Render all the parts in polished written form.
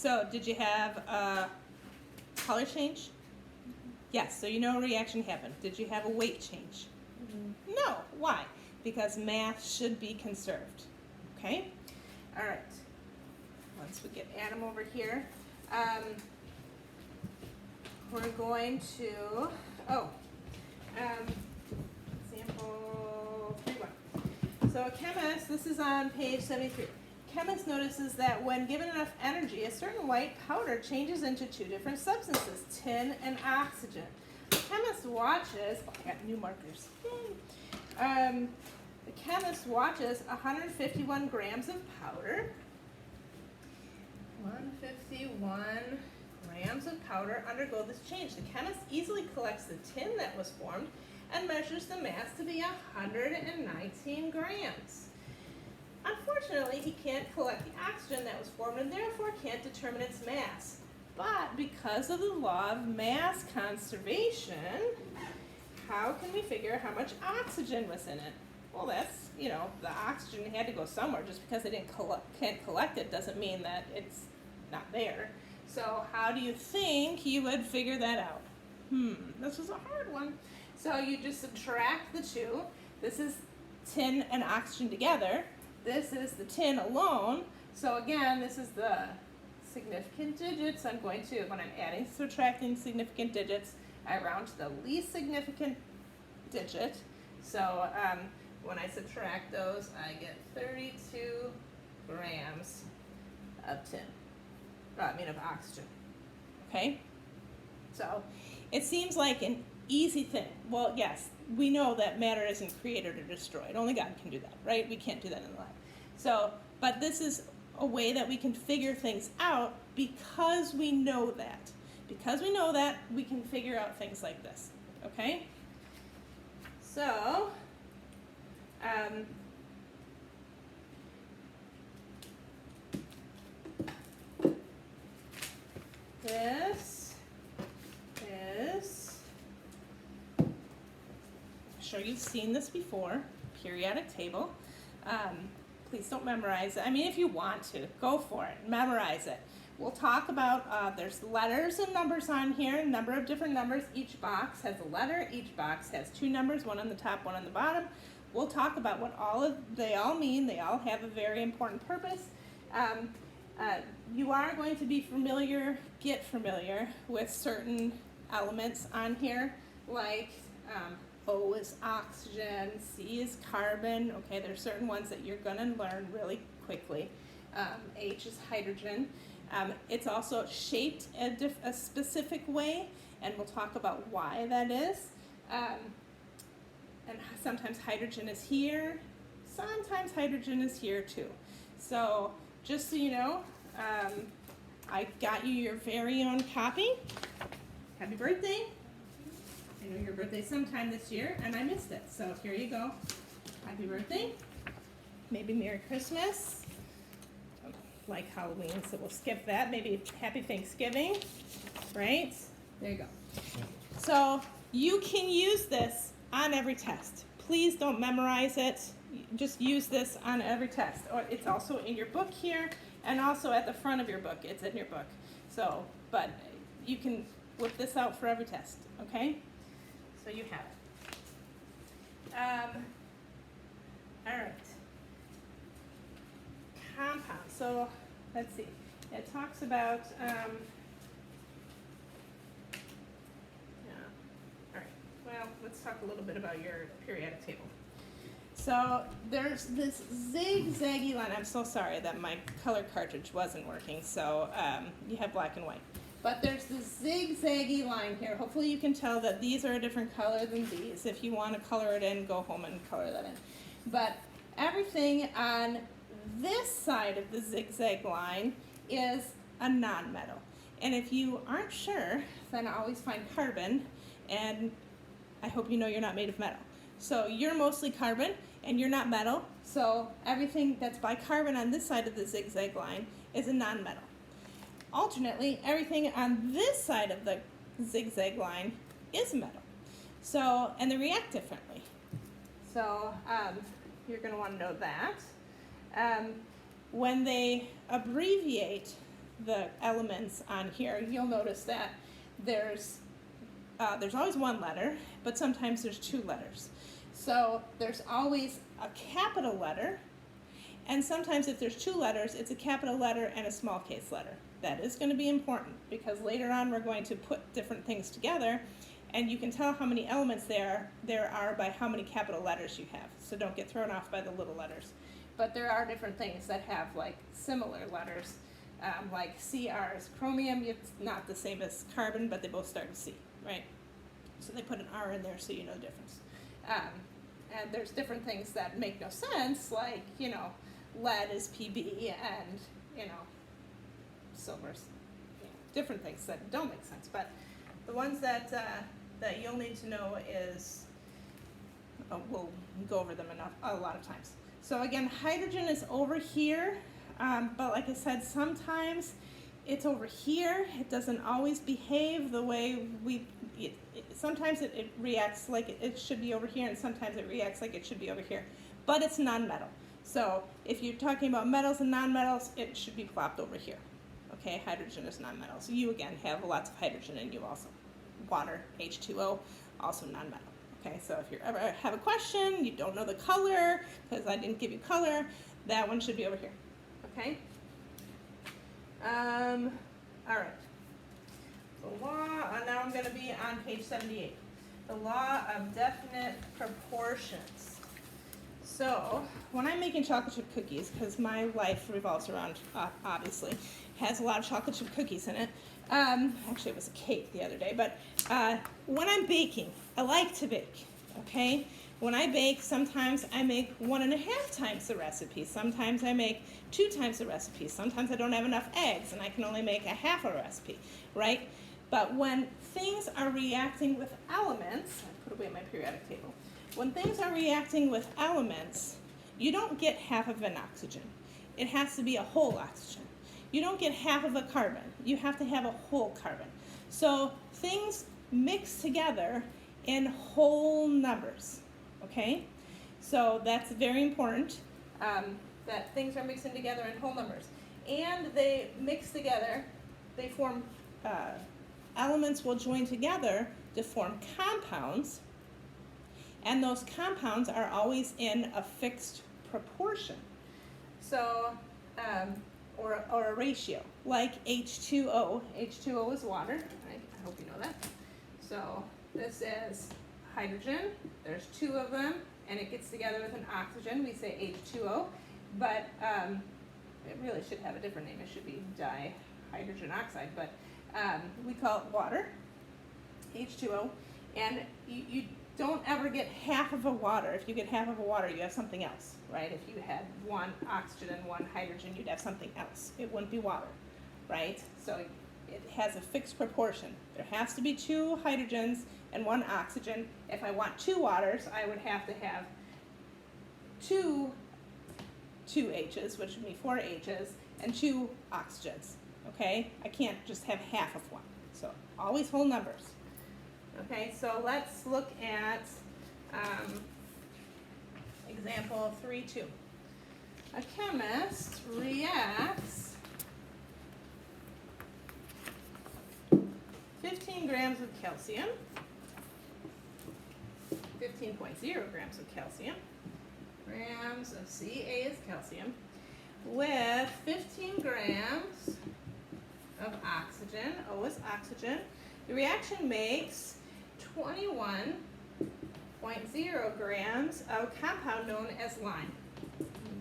So did you have a color change? Yes, so you know a reaction happened. Did you have a weight change? No. Why? Because mass should be conserved. Okay? All right. Once we get Adam over here, we're going to, example 3.1. So a chemist, this is on page 73. Chemist notices that when given enough energy, a certain white powder changes into two different substances, tin and oxygen. The chemist watches, I got new markers. The chemist watches 151 grams of powder. 151 grams of powder undergo this change. The chemist easily collects the tin that was formed and measures the mass to be 119 grams. Unfortunately, he can't collect the oxygen that was formed and therefore can't determine its mass. But because of the law of mass conservation, how can we figure how much oxygen was in it? Well, that's, the oxygen had to go somewhere. Just because they can't collect it doesn't mean that it's not there. So how do you think you would figure that out? This was a hard one. So you just subtract the two. This is tin and oxygen together. This is the tin alone. So again, this is the significant digits. I'm going to, when I'm adding, subtracting significant digits, I round to the least significant digit. So when I subtract those, I get 32 grams of of oxygen. Okay? So it seems like an easy thing. Well, yes, we know that matter isn't created or destroyed. Only God can do that, right? We can't do that in the lab. So, but this is a way that we can figure things out because we know that. Because we know that, we can figure out things like this, okay? So, this is, I'm sure you've seen this before, periodic table. Please don't memorize it. I mean, if you want to, go for it, memorize it. We'll talk about, there's letters and numbers on here, a number of different numbers. Each box has a letter, each box has two numbers, one on the top, one on the bottom. We'll talk about what they all mean. They all have a very important purpose. You are going to be get familiar with certain elements on here, like O is oxygen, C is carbon. Okay, there's certain ones that you're going to learn really quickly. H is hydrogen. It's also shaped a specific way, and we'll talk about why that is. And sometimes hydrogen is here. Sometimes hydrogen is here too. So just so you know, I got you your very own copy. Happy birthday. I know your birthday's sometime this year, and I missed it. So here you go. Happy birthday. Maybe Merry Christmas. Like Halloween, so we'll skip that. Maybe Happy Thanksgiving, right? There you go. So you can use this on every test. Please don't memorize it. Just use this on every test. Or it's also in your book here, and also at the front of your book. It's in your book. So, but you can whip this out for every test, okay? So you have it. All right. Compound. So let's see. It talks about all right. Well, let's talk a little bit about your periodic table. So there's this zigzaggy line. I'm so sorry that my color cartridge wasn't working. So you have black and white. But there's this zigzaggy line here. Hopefully you can tell that these are a different color than these. If you want to color it in, go home and color that in. But everything on this side of the zigzag line is a nonmetal. And if you aren't sure, then always find carbon, and I hope you know you're not made of metal. So you're mostly carbon, and you're not metal, so everything that's bicarbon on this side of the zigzag line is a nonmetal. Alternately, everything on this side of the zigzag line is metal. So, and they react differently. So you're going to want to know that. When they abbreviate the elements on here, you'll notice that there's always one letter, but sometimes there's two letters. So there's always a capital letter, and sometimes if there's two letters, it's a capital letter and a small case letter. That is going to be important because later on we're going to put different things together, and you can tell how many elements there are by how many capital letters you have. So don't get thrown off by the little letters. But there are different things that have like similar letters, like Cr is chromium. It's not the same as carbon, but they both start with C, right? So they put an R in there so you know the difference. And there's different things that make no sense, like, you know, lead is Pb and, you know, silver's, you know, different things that don't make sense. But the ones that you'll need to know is, we'll go over them a lot of times. So again, hydrogen is over here, but like I said, sometimes it's over here. It doesn't always behave the way sometimes it reacts like it should be over here, and sometimes it reacts like it should be over here. But it's non-metal. So if you're talking about metals and non-metals, it should be plopped over here. Okay, hydrogen is non-metal. So you again have lots of hydrogen in you also. Water, H2O, also non-metal. Okay, so if you ever have a question, you don't know the color, because I didn't give you color, that one should be over here. Okay? All right. The law, now I'm going to be on page 78. The law of definite proportions. So, when I'm making chocolate chip cookies, because my life revolves around, obviously, has a lot of chocolate chip cookies in it. Actually, it was a cake the other day, but when I'm baking, I like to bake, okay? When I bake, sometimes I make 1.5 times the recipe. Sometimes I make 2 times the recipe. Sometimes I don't have enough eggs, and I can only make a half a recipe, right? But when things are reacting with elements, I put away my periodic table. When things are reacting with elements, you don't get half of an oxygen. It has to be a whole oxygen. You don't get half of a carbon. You have to have a whole carbon. So things mix together in whole numbers, okay? So that's very important, that things are mixing together in whole numbers. And they mix together, they form, elements will join together to form compounds, and those compounds are always in a fixed proportion. So, or a ratio, like H2O. H2O is water, I hope you know that. So this is hydrogen, there's 2 of them, and it gets together with an oxygen, we say H2O, but it really should have a different name, it should be dihydrogen oxide, but we call it water, H2O, and you don't ever get half of a water. If you get half of a water, you have something else, right? If you had 1 oxygen and 1 hydrogen, you'd have something else. It wouldn't be water, right? So it has a fixed proportion. There has to be 2 hydrogens and 1 oxygen. If I want 2 waters, I would have to have 2 H's, which would be 4 H's, and 2 oxygens, okay? I can't just have half of one. So always whole numbers. Okay, so let's look at example 3.2. A chemist reacts 15 grams of calcium, 15.0 grams of calcium, grams of Ca is calcium, with 15 grams of oxygen, O is oxygen. The reaction makes 21.0 grams of compound known as lime.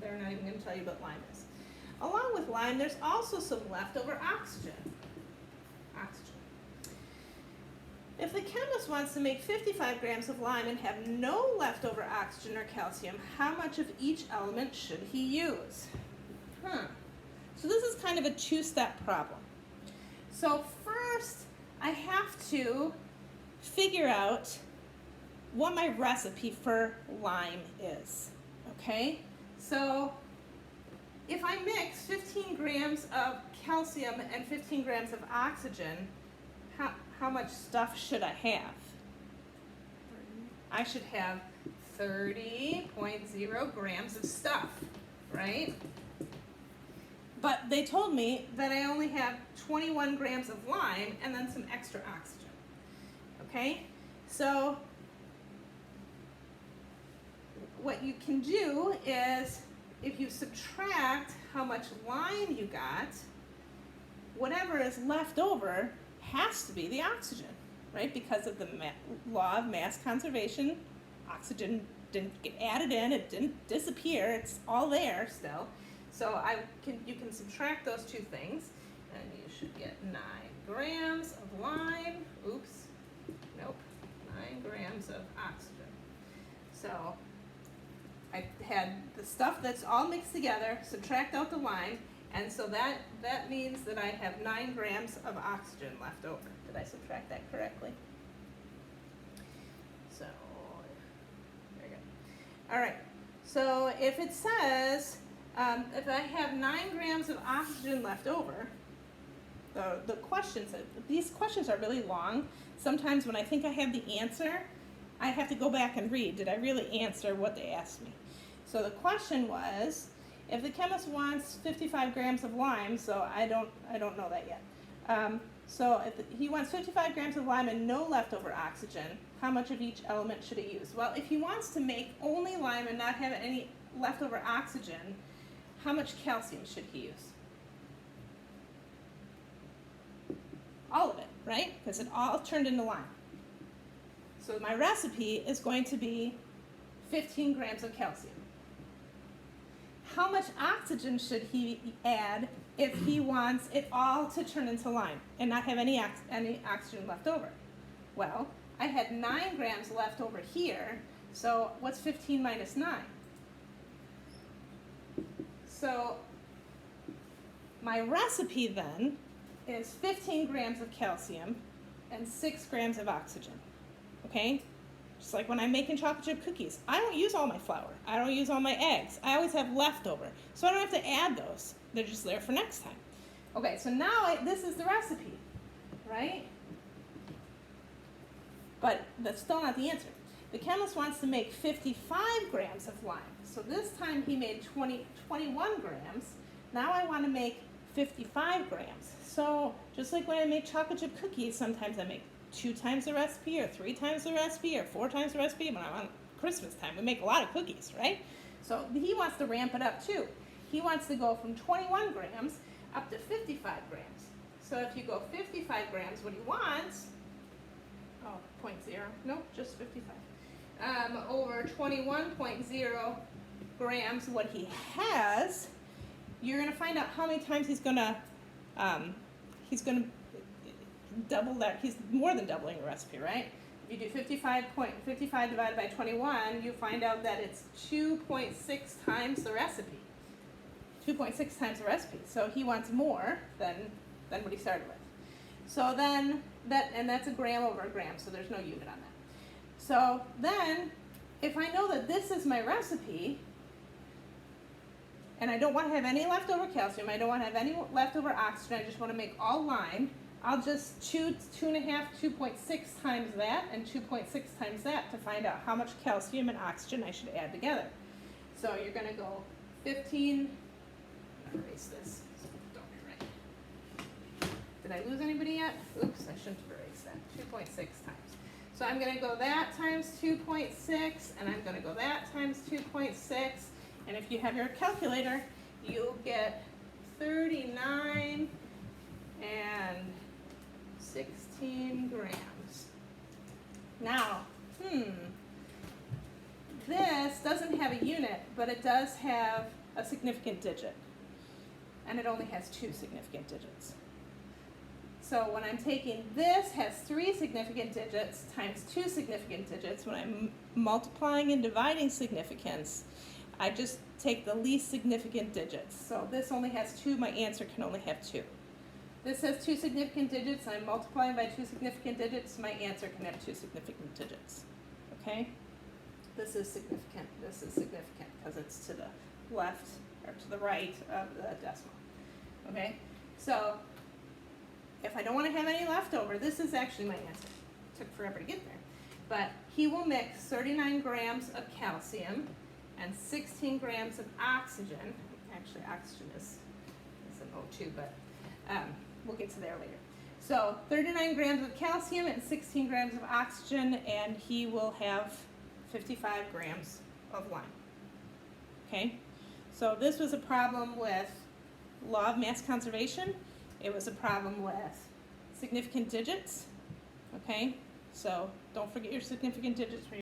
They're not even going to tell you what lime is. Along with lime, there's also some leftover oxygen. If the chemist wants to make 55 grams of lime and have no leftover oxygen or calcium, how much of each element should he use? So this is kind of a 2-step problem. So first, I have to figure out what my recipe for lime is, okay? So if I mix 15 grams of calcium and 15 grams of oxygen, how much stuff should I have? I should have 30.0 grams of stuff, right? but they told me that I only have 21 grams of lime and then some extra oxygen. Okay, so what you can do is, if you subtract how much lime you got, whatever is left over has to be the oxygen, right? Because of the law of mass conservation, oxygen didn't get added in, it didn't disappear, it's all there still. So you can subtract those two things, and you should get 9 grams of lime, oops, nope, 9 grams of oxygen. So I had the stuff that's all mixed together, subtract out the lime, and so that means that I have 9 grams of oxygen left over. Did I subtract that correctly? So, there you go. All right, so if it says, if I have 9 grams of oxygen left over, the questions, these questions are really long. Sometimes when I think I have the answer, I have to go back and read, did I really answer what they asked me? So the question was, if the chemist wants 55 grams of lime, so I don't know that yet. So if he wants 55 grams of lime and no leftover oxygen, how much of each element should he use? Well, if he wants to make only lime and not have any leftover oxygen, how much calcium should he use? All of it, right? Because it all turned into lime. So my recipe is going to be 15 grams of calcium. How much oxygen should he add if he wants it all to turn into lime and not have any oxygen left over? Well, I had 9 grams left over here, so what's 15 minus 9? So my recipe then is 15 grams of calcium and 6 grams of oxygen, okay? Just like when I'm making chocolate chip cookies. I don't use all my flour. I don't use all my eggs. I always have leftover. So I don't have to add those. They're just there for next time. Okay, so now this is the recipe, right? But that's still not the answer. The chemist wants to make 55 grams of lime. So this time he made 21 grams. Now I want to make 55 grams. So just like when I make chocolate chip cookies, sometimes I make 2 times the recipe or 3 times the recipe or 4 times the recipe. When I'm on Christmas time, we make a lot of cookies, right? So he wants to ramp it up too. He wants to go from 21 grams up to 55 grams. So if you go 55 grams, what he wants, 0.0, nope, just 55. Over 21.0 grams, what he has, you're going to find out how many times he's going to double that. He's more than doubling the recipe, right? If you do 55 divided by 21, you find out that it's 2.6 times the recipe. 2.6 times the recipe. So he wants more than what he started with. So then that's a gram over a gram, so there's no unit on that. So then, if I know that this is my recipe, and I don't want to have any leftover calcium, I don't want to have any leftover oxygen, I just want to make all lime, I'll just 2.5, 2.6 times that, and 2.6 times that to find out how much calcium and oxygen I should add together. So you're going to go 15, I'm going to erase this, so don't rewrite. Did I lose anybody yet? Oops, I shouldn't have erased that. 2.6 times. So I'm going to go that times 2.6, and I'm going to go that times 2.6, and if you have your calculator, you'll get 39 and 16 grams. Now, this doesn't have a unit, but it does have a significant digit, and it only has 2 significant digits. So when I'm taking this has 3 significant digits times 2 significant digits, when I'm multiplying and dividing significance, I just take the least significant digits. So this only has 2, my answer can only have 2. This has 2 significant digits, I'm multiplying by 2 significant digits, my answer can have 2 significant digits. Okay? This is significant because it's to the left or to the right of the decimal. Okay? So if I don't want to have any leftover, this is actually my answer. It took forever to get there. But he will mix 39 grams of calcium and 16 grams of oxygen. Actually, oxygen is O2, but we'll get to there later. So 39 grams of calcium and 16 grams of oxygen, and he will have 55 grams of lime. Okay, so this was a problem with law of mass conservation. It was a problem with significant digits. Okay, so don't forget your significant digits when